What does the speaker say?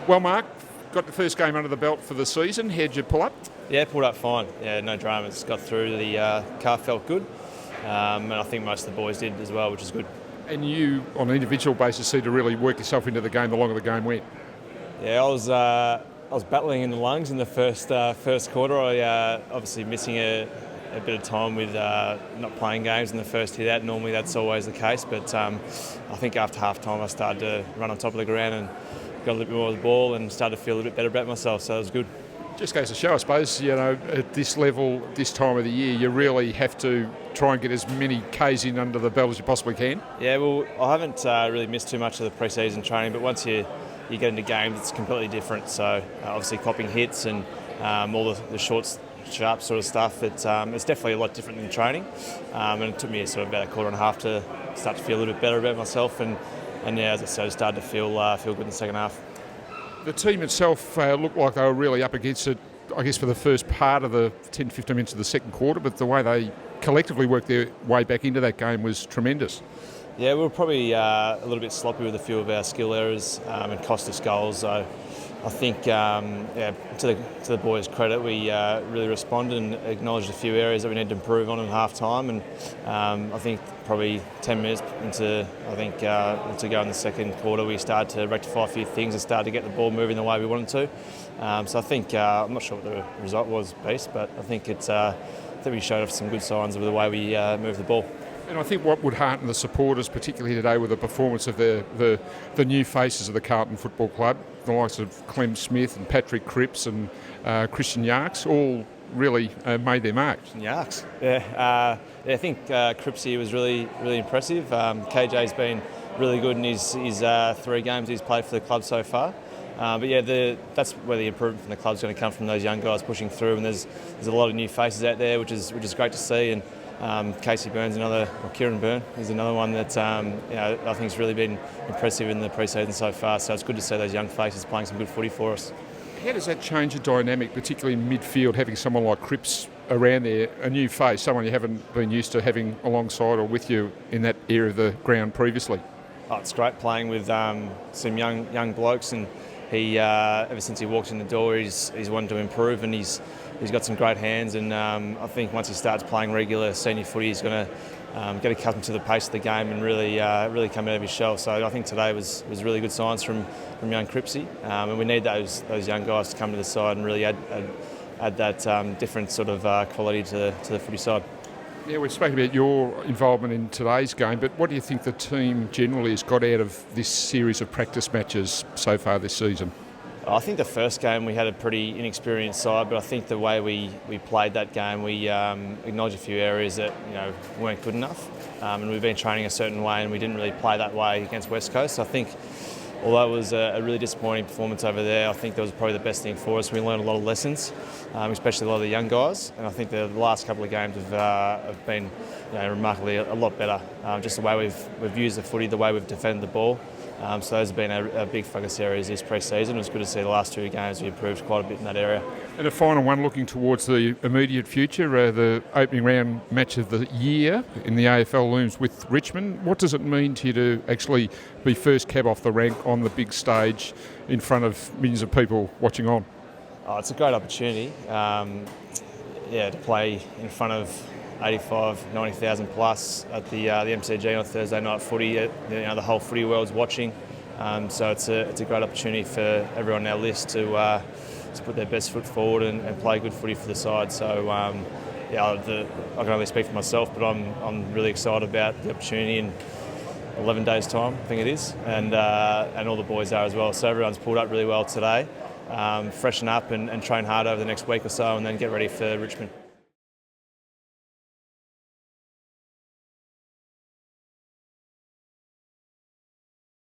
Well, Mark, got the first game under the belt for the season. How'd you pull up? Yeah, pulled up fine. Yeah, no dramas. Got through. The car felt good, and I think most of the boys did as well, which is good. And you, on an individual basis, seemed to really work yourself into the game the longer the game went. Yeah, I was battling in the lungs in the first quarter. I obviously missing a bit of time with not playing games in the first hit out. Normally that's always the case, but I think after half time I started to run on top of the ground and got a little bit more of the ball and started to feel a little bit better about myself, so it was good. Just goes to show, I suppose, at this level, this time of the year, you really have to try and get as many Ks in under the belt as you possibly can. Yeah, well, I haven't really missed too much of the pre-season training, but once you get into games, it's completely different. So obviously copping hits and all the short, sharp sort of stuff, it's definitely a lot different than training. And it took me sort of about a quarter and a half to start to feel a little bit better about myself. And yeah, as I said, I started to feel good in the second half. The team itself looked like they were really up against it, I guess, for the first part of the 10-15 minutes of the second quarter, but the way they collectively worked their way back into that game was tremendous. Yeah, we were probably a little bit sloppy with a few of our skill errors and cost us goals. So I think, to the boys' credit, we really responded and acknowledged a few areas that we need to improve on in half time. And I think probably 10 minutes into, to go in the second quarter, we started to rectify a few things and started to get the ball moving the way we wanted to. So I think, I'm not sure what the result was, Beast, but I think we showed off some good signs with the way we moved the ball. And I think what would hearten the supporters, particularly today, with the performance of the new faces of the Carlton Football Club, the likes of Clem Smith and Patrick Cripps and Christian Yarks, all really made their mark. Yarks, yeah. I think Cripps here was really, really impressive. KJ's been really good in his 3 games he's played for the club so far. But yeah, that's where the improvement from the club's going to come from, those young guys pushing through, and there's a lot of new faces out there, which is great to see. And Casey Byrne's Kieran Byrne is another one that I think has really been impressive in the pre-season so far. So it's good to see those young faces playing some good footy for us. How does that change the dynamic, particularly in midfield, having someone like Cripps around there, a new face, someone you haven't been used to having alongside or with you in that area of the ground previously? Oh, it's great playing with some young blokes, and he ever since he walked in the door, he's wanted to improve, and he's got some great hands, and I think once he starts playing regular senior footy, he's going to get accustomed to the pace of the game and really come out of his shell. So I think today was really good signs from young Cripsy, and we need those young guys to come to the side and really add that different sort of quality to the footy side. Yeah, we've spoken about your involvement in today's game, but what do you think the team generally has got out of this series of practice matches so far this season? I think the first game we had a pretty inexperienced side, but I think the way we played that game, we acknowledged a few areas that weren't good enough, and we've been training a certain way, and we didn't really play that way against West Coast. So I think, although it was a really disappointing performance over there, I think that was probably the best thing for us. We learned a lot of lessons, especially a lot of the young guys, and I think the last couple of games have been remarkably a lot better. Just the way we've used the footy, the way we've defended the ball. So those have been a big focus areas this pre-season. It was good to see the last 2 games we improved quite a bit in that area. And a final one, looking towards the immediate future, the opening round match of the year in the AFL looms with Richmond. What does it mean to you to actually be first cab off the rank on the big stage in front of millions of people watching on? Oh, it's a great opportunity, to play in front of 85,000, 90,000 plus at the MCG on Thursday night footy. The whole footy world's watching, so it's a great opportunity for everyone on our list to put their best foot forward and play good footy for the side. So I can only speak for myself, but I'm really excited about the opportunity in 11 days' time, I think it is, and all the boys are as well. So everyone's pulled up really well today. Freshen up and train hard over the next week or so, and then get ready for Richmond.